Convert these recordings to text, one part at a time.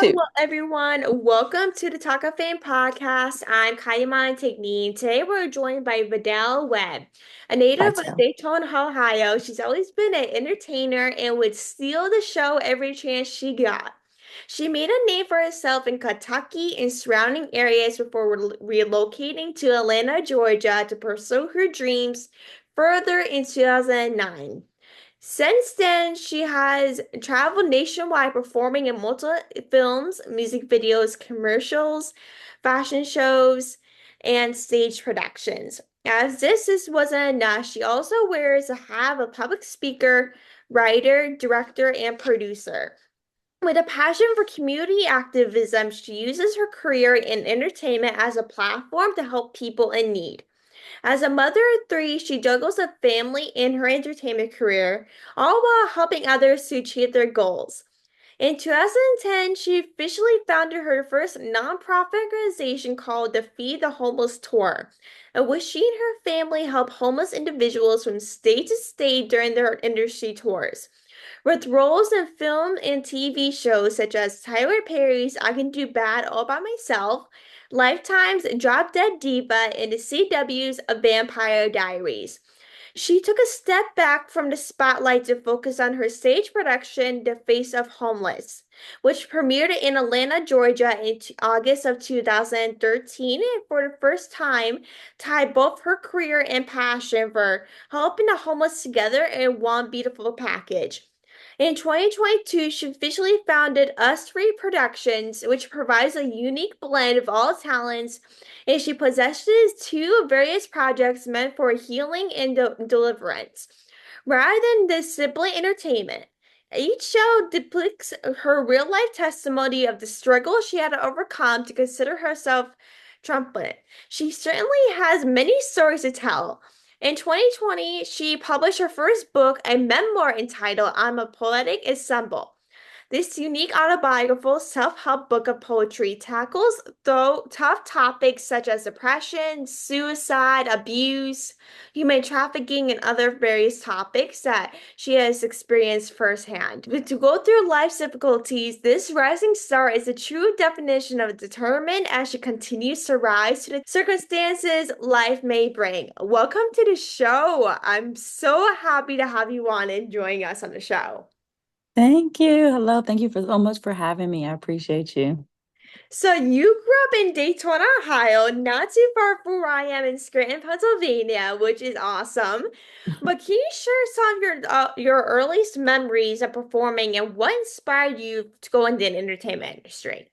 too. Hello, everyone. Welcome to the Talk of Fame podcast. I'm Kaiman Tigney. Today, we're joined by Vidal Webb, a native of Vitelle. Daytona, Ohio. She's always been an entertainer and would steal the show every chance she got. She made a name for herself in Kentucky and surrounding areas before relocating to Atlanta, Georgia to pursue her dreams further in 2009. Since then, she has traveled nationwide performing in multiple films, music videos, commercials, fashion shows, and stage productions. As this wasn't enough, she also wears a hat of public speaker, writer, director, and producer. With a passion for community activism, she uses her career in entertainment as a platform to help people in need. As a mother of three, she juggles a family and her entertainment career, all while helping others to achieve their goals. In 2010, she officially founded her first nonprofit organization called the Feed the Homeless Tour, in which she and her family help homeless individuals from state to state during their industry tours. With roles in film and TV shows such as Tyler Perry's I Can Do Bad All by Myself, Lifetime's Drop Dead Diva, and the CW's A Vampire Diaries. She took a step back from the spotlight to focus on her stage production, The Face of Homeless, which premiered in Atlanta, Georgia in August of 2013, and for the first time tied both her career and passion for helping the homeless together in one beautiful package. In 2022, she officially founded Us Three Productions, which provides a unique blend of all talents, and she possesses two various projects meant for healing and deliverance. Rather than this simply entertainment, each show depicts her real life testimony of the struggle she had to overcome to consider herself triumphant. She certainly has many stories to tell. In 2020, she published her first book, a memoir entitled I'm a Poetic Ensemble. This unique autobiographical self-help book of poetry tackles though tough topics such as depression, suicide, abuse, human trafficking, and other various topics that she has experienced firsthand. But to go through life's difficulties, this rising star is a true definition of determined as she continues to rise to the circumstances life may bring. Welcome to the show. I'm so happy to have you on and joining us on the show. Thank you. Hello. Thank you for so much for having me. I appreciate you. So you grew up in Daytona, Ohio, not too far from where I am in Scranton, Pennsylvania, which is awesome. But can you share some of your earliest memories of performing and what inspired you to go into the entertainment industry?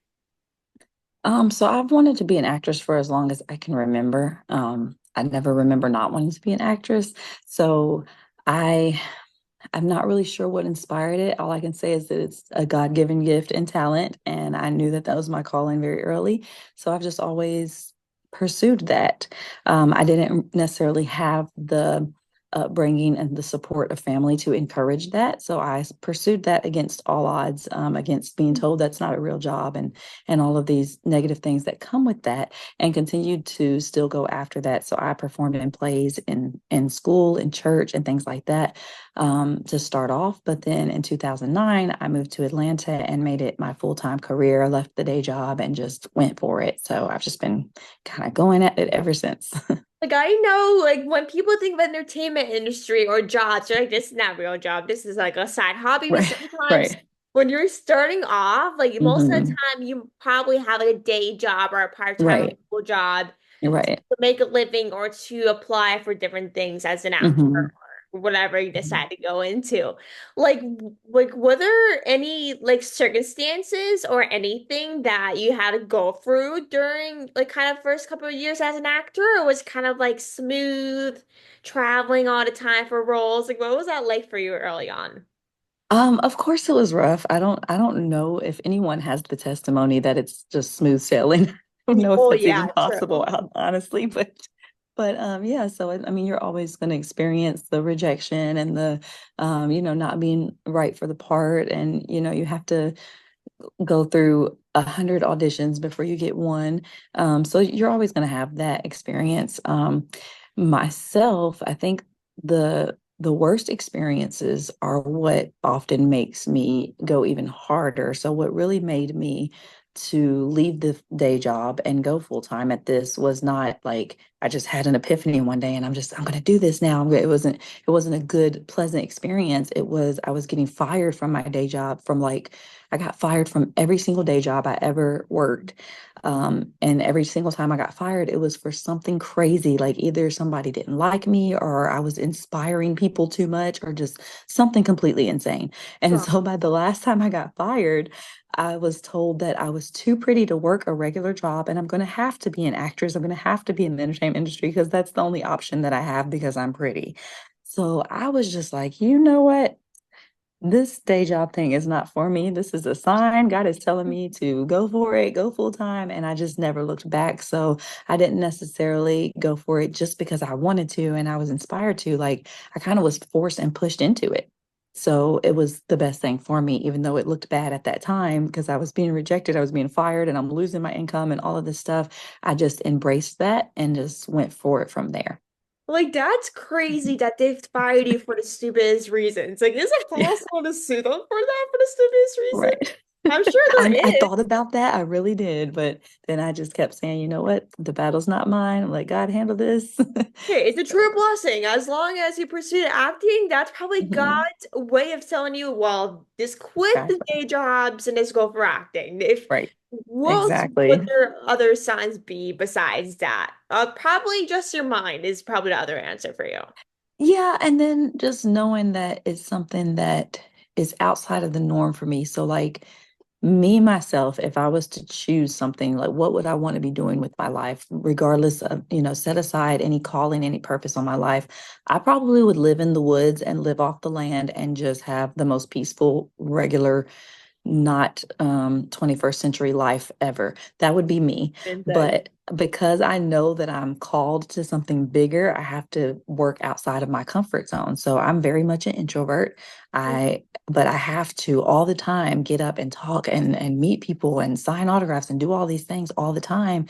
So I've wanted to be an actress for as long as I can remember. I never remember not wanting to be an actress. So I I'm not really sure what inspired it. All I can say is that it's a God-given gift and talent, and I knew that that was my calling very early. So I've just always pursued that. I didn't necessarily have the upbringing and the support of family to encourage that, so I pursued that against all odds, against being told that's not a real job and all of these negative things that come with that, and continued to still go after that. So I performed in plays in school, in church, and things like that to start off. But then in 2009, I moved to Atlanta and made it my full-time career. I left the day job and just went for it. So I've just been kind of going at it ever since. Like I know, like when people think of entertainment industry or jobs, they're like, this is not a real job. This is like a side hobby. But Right, sometimes right. when you're starting off, like most of the Hmm. time, you probably have like a day job or a part-time Right, full job right. to make a living or to apply for different things as an actor Hmm. or whatever you decide to go into. Like were there any like circumstances or anything that you had to go through during like kind of first couple of years as an actor, or was it kind of like smooth traveling all the time for roles? Like what was that like for you early on? Of course it was rough. I don't know if anyone has the testimony that it's just smooth sailing. I don't know if Oh that's yeah, even true. possible, honestly, but yeah, so I mean you're always going to experience the rejection and the not being right for the part, and you have to go through 100 auditions before you get one. So you're always going to have that experience. Myself, I think the the worst experiences are what often makes me go even harder. So what really made me to leave the day job and go full time at this was not like I just had an epiphany one day and I'm going to do this now. It wasn't a good pleasant experience. It was I was getting fired from my day job from like I got fired from every single day job I ever worked. And every single time I got fired, it was for something crazy, like either somebody didn't like me or I was inspiring people too much or just something completely insane. And Sure. so by the last time I got fired, I was told that I was too pretty to work a regular job and I'm going to have to be an actress. I'm going to have to be in the entertainment industry because that's the only option that I have because I'm pretty. So I was just like, you know what? This day job thing is not for me. This is a sign. God is telling me to go for it, go full time. And I just never looked back. So I didn't necessarily go for it just because I wanted to and I was inspired to. Like I kind of was forced and pushed into it. So it was the best thing for me, even though it looked bad at that time because I was being rejected, I was being fired, and I'm losing my income and all of this stuff. I just embraced that and just went for it from there. Like that's crazy that they fired you for the stupidest reasons. Like, is it Yeah, possible to sue them for that for the stupidest reason? right. I'm sure there I is. thought about that. I really did. But then I just kept saying, you know what? The battle's not mine. I'm like, God, handle this. Hey, it's a So, true blessing. As long as you pursue acting, that's probably mhm, God's way of telling you, well, just quit the exactly. day jobs and just go for acting. If Right. what else would Exactly. their other signs be besides that? Probably just your mind is probably the other answer for you. Yeah. And then just knowing that it's something that is outside of the norm for me. So, like, me, myself, if I was to choose something, like what would I want to be doing with my life, regardless of, set aside any calling, any purpose on my life, I probably would live in the woods and live off the land and just have the most peaceful, regular, not 21st century life ever. That would be me. And then, But because I know that I'm called to something bigger, I have to work outside of my comfort zone. So I'm very much an introvert. But I have to all the time get up and talk and meet people and sign autographs and do all these things all the time.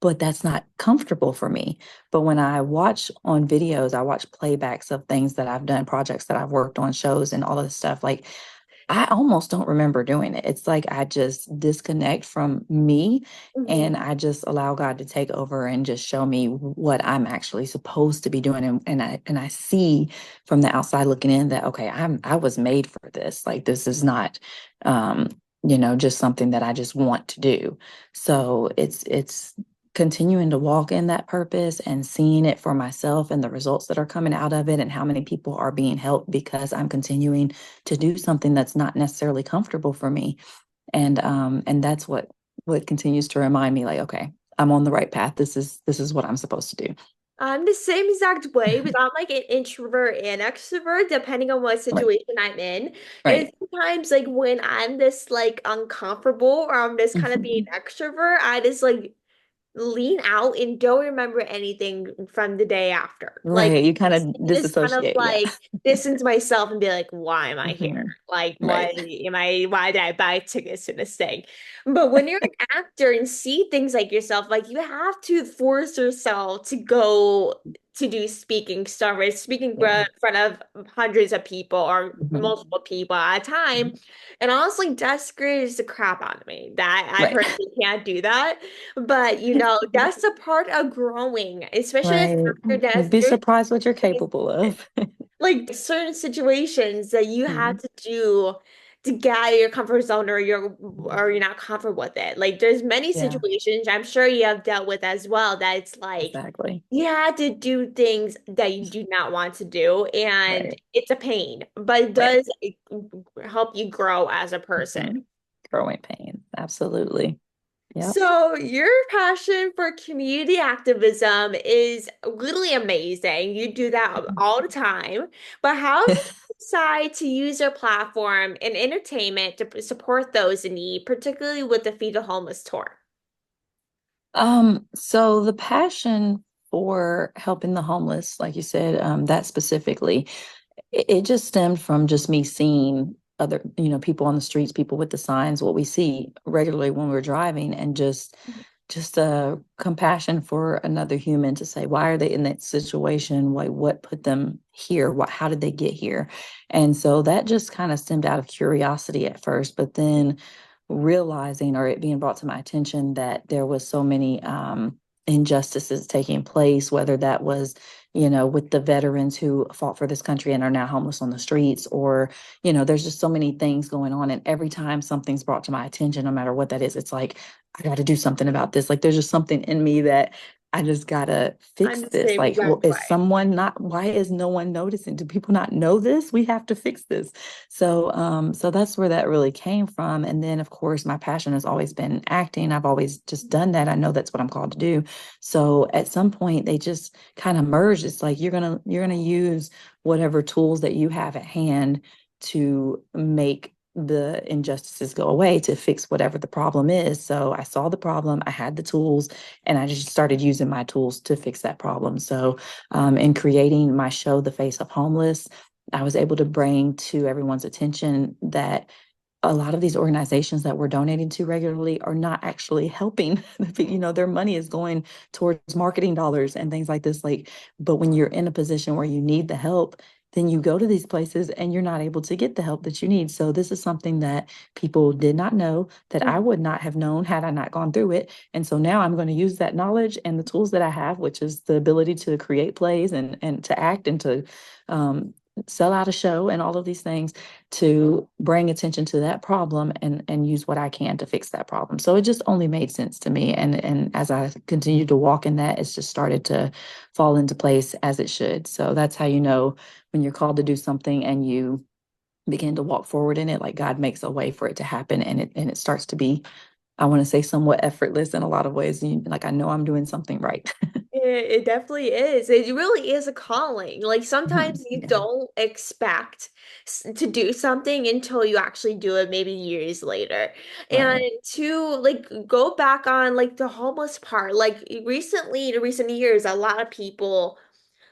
But that's not comfortable for me. But when I watch on videos, I watch playbacks of things that I've done, projects that I've worked on, shows and all of this stuff. Like I almost don't remember doing it. It's like I just disconnect from me Mhm. and I just allow God to take over and just show me what I'm actually supposed to be doing. And I see from the outside looking in that okay, I was made for this. Like this is not just something that I just want to do. So it's continuing to walk in that purpose and seeing it for myself and the results that are coming out of it and how many people are being helped because I'm continuing to do something that's not necessarily comfortable for me. And that's what continues to remind me like, okay, I'm on the right path. This is what I'm supposed to do. I'm the same exact way, but I'm like an introvert and extrovert, depending on what Right. situation I'm in. And Right. sometimes, like when I'm this like uncomfortable or I'm just kind of being Mhm. extrovert, I just like lean out and don't remember anything from the day after. Like Right. You kind of just kind of disassociate. Yeah. like distance myself and be like, why am I here? Mhm. Like, Right. why did I buy tickets to this thing? But when you're an actor and see things like yourself, like you have to force yourself to go to do speaking stuff, right? Speaking Yeah. in front of hundreds of people or Mhm. multiple people at a time. And honestly, that scares the crap out of me that I Right. personally can't do that. But that's a part of growing, especially as Right. an actor, You'd that's be there's surprised what you're capable of. like certain situations that you have Mhm. to do to get out of your comfort zone or you're not comfortable with it. Like there's many Yeah, situations I'm sure you have dealt with as well that it's like exactly. you have to do things that you do not want to do and Right. it's a pain, but it Right. does help you grow as a person. Mhm. Growing pains. Absolutely. Yep. So, your passion for community activism is really amazing. You do that all the time. But how did you decide to use your platform and entertainment to support those in need, particularly with the Feed the Homeless tour? So the passion for helping the homeless, like you said, that specifically, it just stemmed from just me seeing other, people on the streets, people with the signs, what we see regularly when we're driving, and just just a compassion for another human to say, why are they in that situation? What put them here? How did they get here? And so that just kind of stemmed out of curiosity at first, but then realizing, or it being brought to my attention, that there was so many injustices taking place, whether that was, with the veterans who fought for this country and are now homeless on the streets, or, there's just so many things going on. And every time something's brought to my attention, no matter what that is, it's like, I got to do something about this. Like there's just something in me that I just gotta I'm fix the this. same Like, exact is way. someone not, why is no one noticing? Do people not know this? We have to fix this. So that's where that really came from. And then of course my passion has always been acting. I've always just done that. I know that's what I'm called to do. So at some point they just kind of merged. It's like you're gonna use whatever tools that you have at hand to make the injustices go away, to fix whatever the problem is. So I saw the problem, I had the tools, and I just started using my tools to fix that problem. So in creating my show, The Face of Homeless, I was able to bring to everyone's attention that a lot of these organizations that we're donating to regularly are not actually helping. Their money is going towards marketing dollars and things like this. But when you're in a position where you need the help, then you go to these places and you're not able to get the help that you need. So this is something that people did not know, that I would not have known had I not gone through it. And so now I'm going to use that knowledge and the tools that I have, which is the ability to create plays and to act and to sell out a show and all of these things, to bring attention to that problem and use what I can to fix that problem. So it just only made sense to me. And as I continued to walk in that, it's just started to fall into place as it should. So that's how you know when you're called to do something and you begin to walk forward in it, like God makes a way for it to happen, and it starts to be, I want to say, somewhat effortless in a lot of ways. Like I know I'm doing something right. It definitely is. It really is a calling. Like sometimes you Yeah, don't expect to do something until you actually do it, maybe years later. And right. to like go back on like the homeless part, like recently, in recent years, a lot of people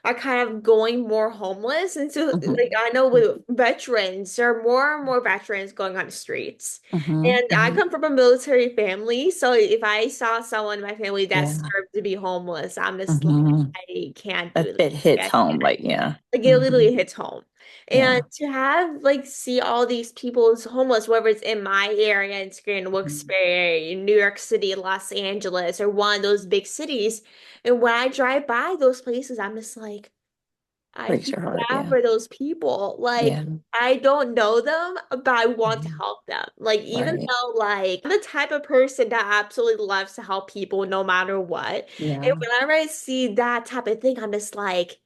are kind of going more homeless. And so, like, Hmm. I know with veterans, there are more and more veterans going on the streets. Hmm. And I Hmm. come from a military family. So if I saw someone in my family that Yeah. deserved to be homeless, I'm just like, Hmm. I can't do It this. hits I home, can't. like, yeah. Like it Hmm. literally hits home. And Yeah. to have like see all these people's homeless, whether it's in my area in Scranton, Mhm. Wilkes-Barre, New York City, Los Angeles, or one of those big cities, and when I drive by those places, I'm just like, I Breaks feel your heart. bad Yeah. for those people. Like, Yeah. I don't know them, but I want to Mhm. help them. Like, even Right. though, like, I'm the type of person that absolutely loves to help people no matter what. And Yeah. whenever I see that type of thing, I'm just like,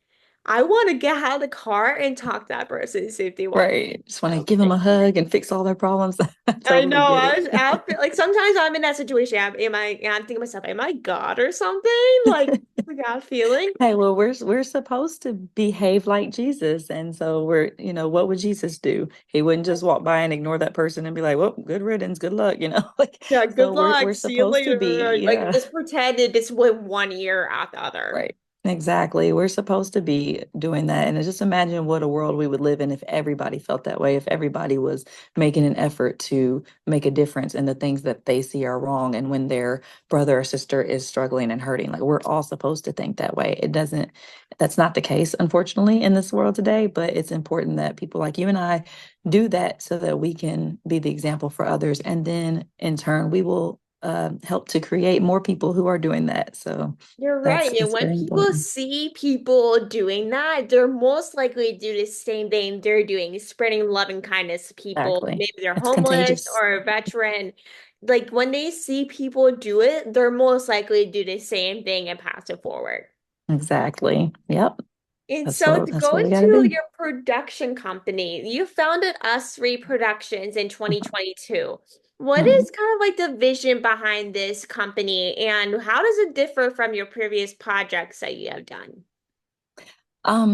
I want to get out of the car and talk to that person, see if they want Right. Just want to help. give them a hug and fix all their problems. I I totally know. get it. I feel like sometimes I'm in that situation. I'm thinking to myself, am I God or something? Like, the God feeling. Hey, well, we're supposed to behave like Jesus. And so what would Jesus do? He wouldn't just walk by and ignore that person and be like, well, good riddance, good luck, like. Yeah, good So we're luck. we're See you supposed to later. be, Like yeah. just pretend it just went one ear out the other. Right. Exactly. We're supposed to be doing that. And just imagine what a world we would live in if everybody felt that way, if everybody was making an effort to make a difference in the things that they see are wrong. And when their brother or sister is struggling and hurting, like we're all supposed to think that way. That's not the case, unfortunately, in this world today. But it's important that people like you and I do that so that we can be the example for others. And then in turn, we will help to create more people who are doing that. So You're that's right. And that's when very people important. see people doing that, they're most likely to do the same thing they're doing, spreading love and kindness to people. Exactly. Maybe they're It's homeless contagious. or a veteran. Like when they see people do it, they're most likely to do the same thing and pass it forward. Exactly. Yep. And That's so what to that's go what we got to into do. your production company, you founded Us Three Productions in 2022. What Mhm. is kind of like the vision behind this company and how does it differ from your previous projects that you have done?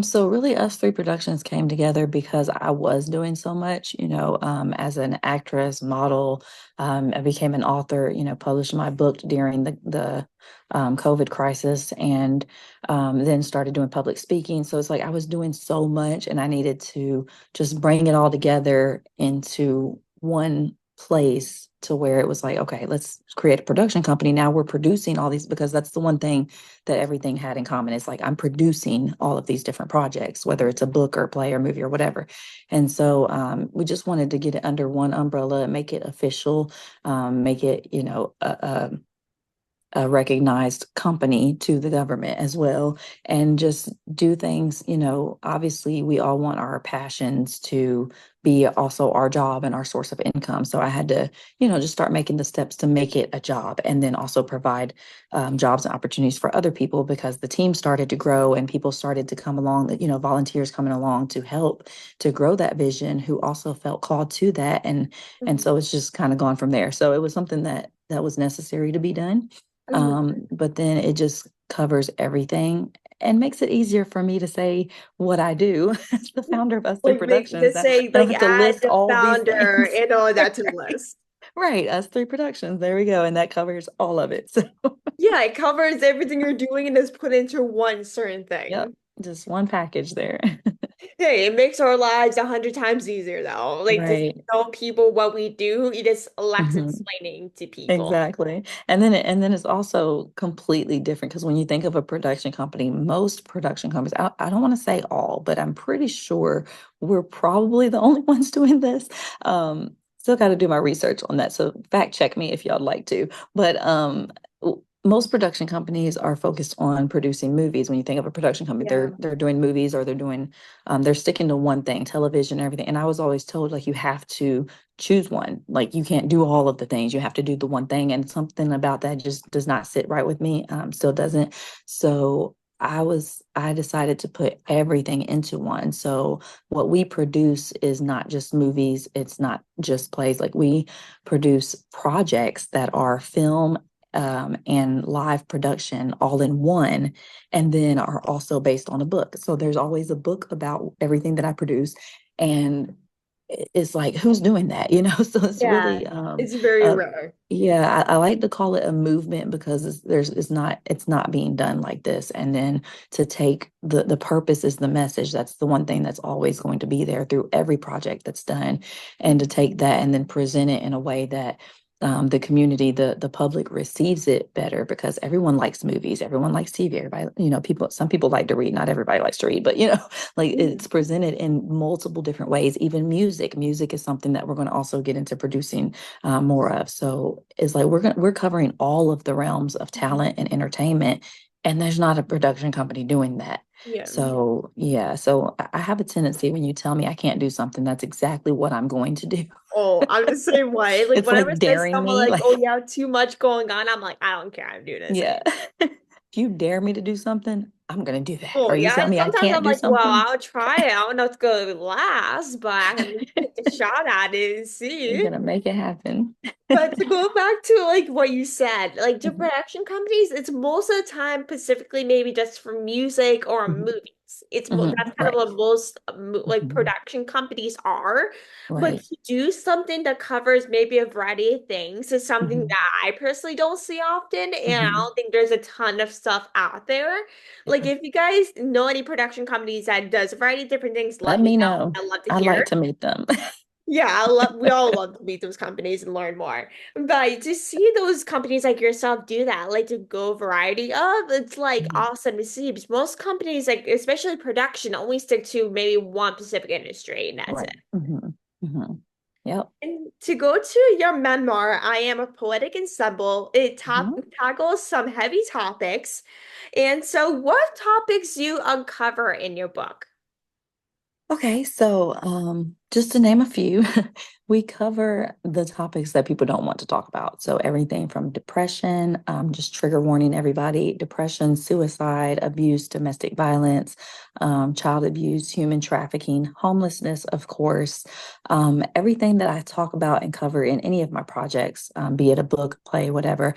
So really us three productions came together because I was doing so much, as an actress, model. I became an author, published my book during the COVID crisis, and then started doing public speaking. So it's like I was doing so much and I needed to just bring it all together into one place to where it was like, okay, let's create a production company. Now we're producing all these, because that's the one thing that everything had in common. It's like I'm producing all of these different projects, whether it's a book or play or movie or whatever. And so we just wanted to get it under one umbrella, make it official, make it, a recognized company to the government as well, and just do things, obviously we all want our passions to be also our job and our source of income. So I had to, just start making the steps to make it a job, and then also provide jobs and opportunities for other people, because the team started to grow and people started to come along, volunteers coming along to help to grow that vision, who also felt called to that. And Mhm. so it's just kind of gone from there. So it was something that was necessary to be done, Mhm. but then it just covers everything and makes it easier for me to say what I do as the founder of Us Three Like make Productions, the that say I don't like have to add list the all of these founder things. and all that to the list. Right, Us Three Productions. There we go. And that covers all of it. So, Yeah, it covers everything you're doing and is put into one certain yep, thing. just one package there. Hey, it makes our lives 100 times easier though. Like to Right. tell people what we do, it is less Mhm. explaining to people. Exactly. And then it's also completely different, because when you think of a production company, most production companies, I don't want to say all, but I'm pretty sure we're probably the only ones doing this. Still got to do my research on that. So fact check me if y'all like to. But most production companies are focused on producing movies. When you think of a production company, Yeah. they're doing movies, or they're sticking to one thing, television and everything. And I was always told, like, you have to choose one. Like, you can't do all of the things. You have to do the one thing. And something about that just does not sit right with me. Still doesn't. So I decided to put everything into one. So what we produce is not just movies. It's not just plays. Like, we produce projects that are film, and live production all in one, and then are also based on a book. So there's always a book about everything that I produce. And it's like, who's doing that, so it's Yeah, really it's very rare. yeah, I like to call it a movement, because it's not being done like this. And then to take the purpose is the message. That's the one thing that's always going to be there through every project that's done. And to take that and then present it in a way that the community, the public receives it better, because everyone likes movies, everyone likes TV, everybody, some people like to read, not everybody likes to read, but like, Mhm. it's presented in multiple different ways. Even music is something that we're going to also get into producing more of. So it's like we're covering all of the realms of talent and entertainment, and there's not a production company doing that. Yeah. So yeah, so I have a tendency, when you tell me I can't do something, that's exactly what I'm going to do. Oh, I'm the same way. Like It's whenever like it says daring someone me, like, like, "Oh, you have too much going on," I'm like, I don't care. I'm doing this yeah. anyway. If you dare me to do something, I'm gonna do that. Oh Or you yeah, tell and me I sometimes can't I'm do like, well, something, I'll try it. I don't know if it's gonna last, but I can take a shot at it and I'm see. gonna make it happen. But to go back to like what you said, like to Mhm, production companies, it's most of the time specifically maybe just for music or mhm, movies. It's that's mhm. kind of Right. what most like Mhm. production companies are. But Right. to do something that covers maybe a variety of things is something Mhm, that I personally don't see often, and I mhm. don't think there's a ton of stuff out there. Like Yeah. if you guys know any production companies that does a variety of different things, Let let me me know. know. I'd love to I'd hear. like to meet them. Yeah, we all love to meet those companies and learn more. But to see those companies like yourself do that, like to go variety of, it's like Mhm. awesome to see because most companies, like especially production, only stick to maybe one specific industry and that's Right. it. Mhm. Yep. And to go to your memoir, I Am a Poetic Ensemble, it Mhm. tackles some heavy topics. And so what topics do you uncover in your book? Okay, so just to name a few, we cover the topics that people don't want to talk about. So everything from depression, just trigger warning everybody, depression, suicide, abuse, domestic violence, child abuse, human trafficking, homelessness, of course. Everything that I talk about and cover in any of my projects, be it a book, play, whatever,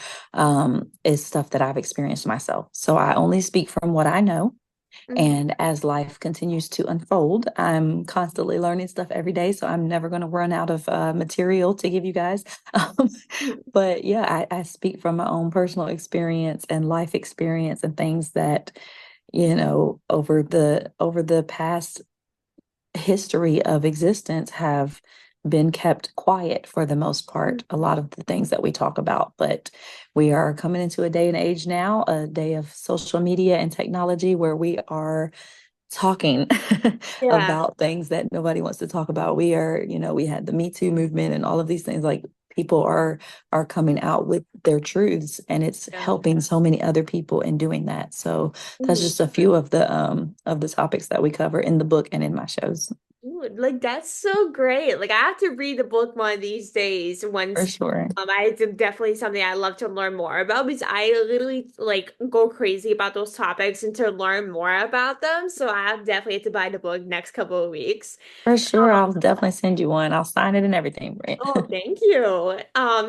is stuff that I've experienced myself. So I only speak from what I know. Mhm. And as life continues to unfold, I'm constantly learning stuff every day. So I'm never going to run out of material to give you guys. Um, but yeah, I speak from my own personal experience and life experience, and things that, over the past history of existence, have been kept quiet for the most part, a lot of the things that we talk about. But we are coming into a day and age now, a day of social media and technology where we are talking Yeah. about things that nobody wants to talk about. We are, we had the Me Too movement and all of these things. Like people are coming out with their truths, and it's Yeah. helping so many other people in doing that. So that's Mhm. just a few of the topics that we cover in the book and in my shows. Ooh, like that's so great. Like I have to read the book one of these days For once sure. it's definitely something I love to learn more about because I literally like go crazy about those topics and to learn more about them. So I have definitely have to buy the book next couple of weeks. For sure. I'll definitely send you one. I'll sign it and everything, right? Oh, thank you.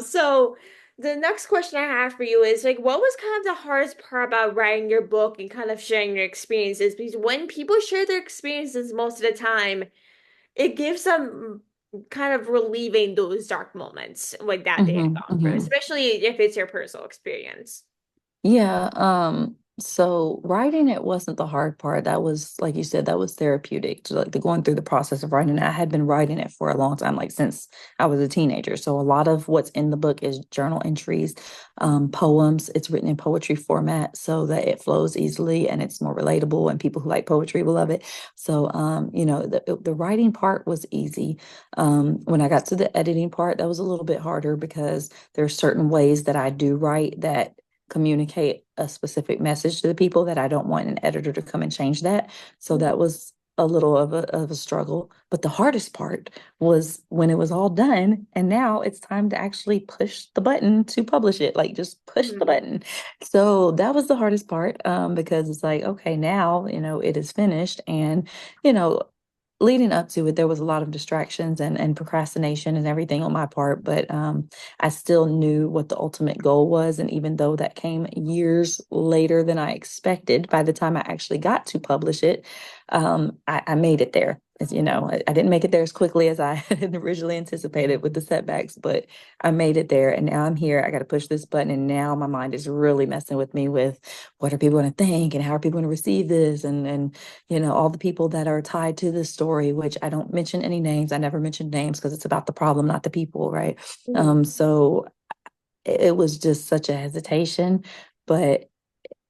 So the next question I have for you is like, what was kind of the hardest part about writing your book and kind of sharing your experiences? Because when people share their experiences most of the time, it gives them kind of relieving those dark moments like that they had gone through, Hmm. especially if it's your personal experience. Yeah, so writing it wasn't the hard part. That was, like you said, that was therapeutic. To like the going through the process of writing it. I had been writing it for a long time, like since I was a teenager. So a lot of what's in the book is journal entries, poems. It's written in poetry format so that it flows easily and it's more relatable, and people who like poetry will love it. So the writing part was easy. When I got to the editing part, that was a little bit harder because there's certain ways that I do write that communicate a specific message to the people that I don't want an editor to come and change that. So that was a little of a struggle. But the hardest part was when it was all done, and now it's time to actually push the button to publish it. Like just push the Mhm. button. So that was the hardest part, because it's like, okay, now, it is finished. And, you know, leading up to it, there was a lot of distractions and procrastination and everything on my part, but I still knew what the ultimate goal was. And even though that came years later than I expected, by the time I actually got to publish it, I made it there. As you know, I didn't make it there as quickly as I had originally anticipated with the setbacks, but I made it there. And now I'm here. I got to push this button. And now my mind is really messing with me with what are people going to think and how are people going to receive this? And all the people that are tied to this story, which I don't mention any names. I never mention names because it's about the problem, not the people, right? Mhm. So it was just such a hesitation, but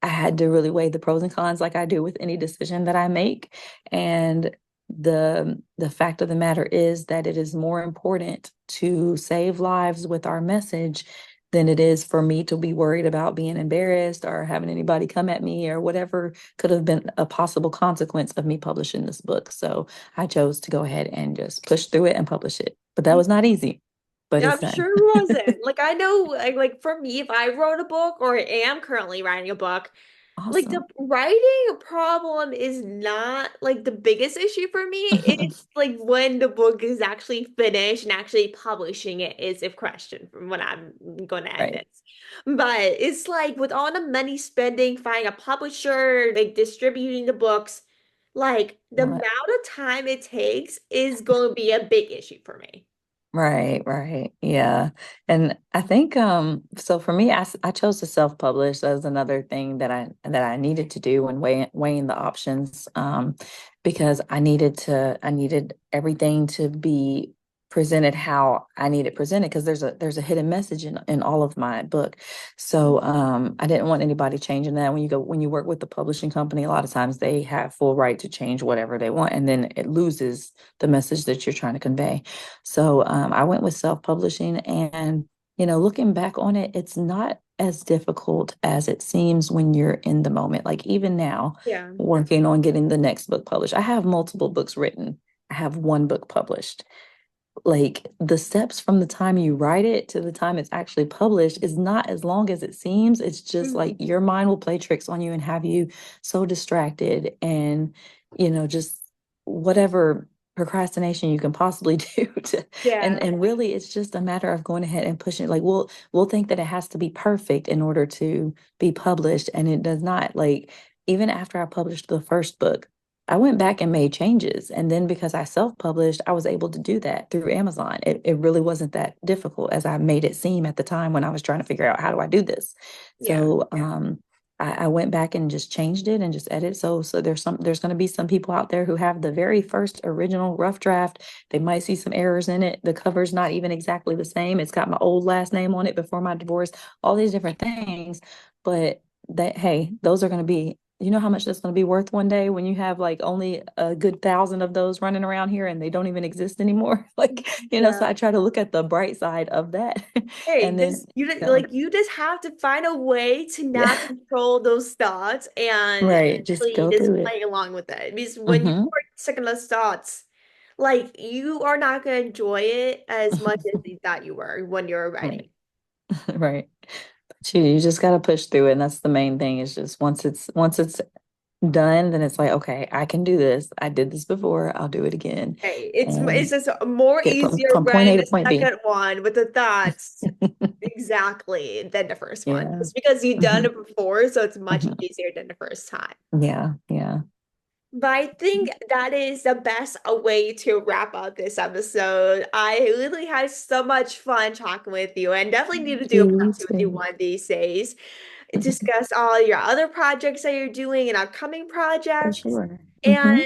I had to really weigh the pros and cons like I do with any decision that I make. And the fact of the matter is that it is more important to save lives with our message than it is for me to be worried about being embarrassed or having anybody come at me or whatever could have been a possible consequence of me publishing this book. So I chose to go ahead and just push through it and publish it. But that was not easy, but it's I'm done. sure it wasn't. Like I know, like for me, if I wrote a book or am currently writing a book, like the Awesome. writing problem is not like the biggest issue for me. It's like when the book is actually finished and actually publishing it is a question from when I'm going to end Right. this. But it's like with all the money spending, finding a publisher, like distributing the books, like the amount of time it takes is going to be a big issue for me. Right, right. Yeah. And I think so for me I chose to self-publish as another thing that I needed to do when weighing the options, because I needed everything to be presented how I need it presented, because there's a hidden message in all of my book. So I didn't want anybody changing that. When you work with the publishing company, a lot of times they have full right to change whatever they want, and then it loses the message that you're trying to convey. So I went with self-publishing, and looking back on it, it's not as difficult as it seems when you're in the moment. Like even now, Yeah. working on getting the next book published. I have multiple books written. I have one book published. Like the steps from the time you write it to the time it's actually published is not as long as it seems. It's just like Mhm. your mind will play tricks on you and have you so distracted, and just whatever procrastination you can possibly do to, Yeah. and really it's just a matter of going ahead and pushing it. Like we'll think that it has to be perfect in order to be published, and it does not. Like even after I published the first book, I went back and made changes. And then because I self-published, I was able to do that through Amazon. It really wasn't that difficult as I made it seem at the time when I was trying to figure out how do I do this. Yeah. So I went back and just changed it and just edited. So there's going to be some people out there who have the very first original rough draft. They might see some errors in it. The cover's not even exactly the same. It's got my old last name on it before my divorce, all these different things. But that, hey, those are going to be, you know how much that's going to be worth one day when you have like only a good 1,000 of those running around here and they don't even exist anymore. Like, so Yeah. I try to look at the bright side of that. Hey, And then, this you you know, like you just have to find a way to not yeah, control those thoughts and right. Just actually go just through it. play along with it. Because when you Hmm. are stuck in those thoughts, like you are not gonna enjoy it as much as you thought you were when you were writing. Right. Right. But you just got to push through it. And that's the main thing is just once it's done, then it's like, okay, I can do this. I did this before. I'll do it again Hey, it's and just more get easier from point A writing to the point B. second one with the thoughts exactly than the first one. Yeah. It's because you've done Hmm. it before, so it's much Hmm. easier than the first time. Yeah. Yeah. But I think that is the best way to wrap up this episode. I literally had so much fun talking with you and definitely need to do a part You two with you too. one of these days. Discuss all your other projects that you're doing and upcoming For projects. sure. And Hmm.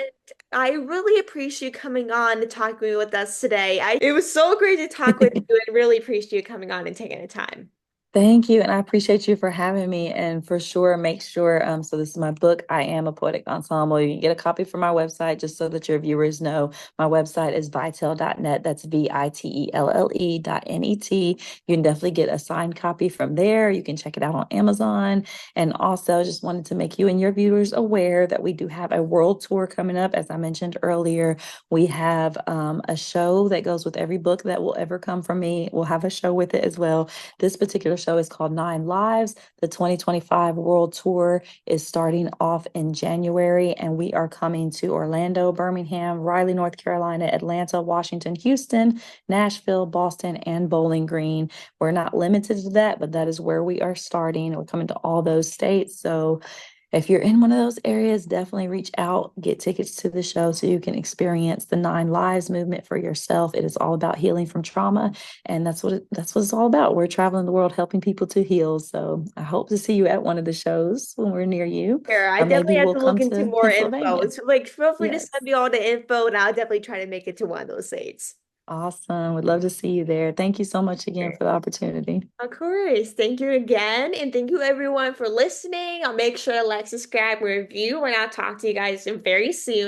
I really appreciate you coming on to talk with us today. It was so great to talk with you and really appreciate you coming on and taking the time. Thank you. And I appreciate you for having me. And for sure, make sure, so this is my book, I Am a Poetic Ensemble. You can get a copy from my website just so that your viewers know. My website is vitelle.net. That's Vitelle.net. You can definitely get a signed copy from there. You can check it out on Amazon. And also just wanted to make you and your viewers aware that we do have a world tour coming up. As I mentioned earlier, we have a show that goes with every book that will ever come from me. We'll have a show with it as well. This particular show is called Nine Lives. The 2025 World Tour is starting off in January, and we are coming to Orlando, Birmingham, Raleigh, North Carolina, Atlanta, Washington, Houston, Nashville, Boston, and Bowling Green. We're not limited to that, but that is where we are starting. We're coming to all those states. So if you're in one of those areas, definitely reach out, get tickets to the show so you can experience the Nine Lives movement for yourself. It is all about healing from trauma, and that's what it's all about. We're traveling the world helping people to heal. So I hope to see you at one of the shows when we're near you, Sure, I or definitely maybe have we'll to look come into to more info. Pennsylvania. So, like, feel free to Yes. send me all the info, and I'll definitely try to make it to one of those states. Awesome. Would love to see you there. Thank you so much again for the opportunity. Of course. Thank you again. And thank you everyone for listening. I'll make sure to like, subscribe, and review, and I'll talk to you guys very soon.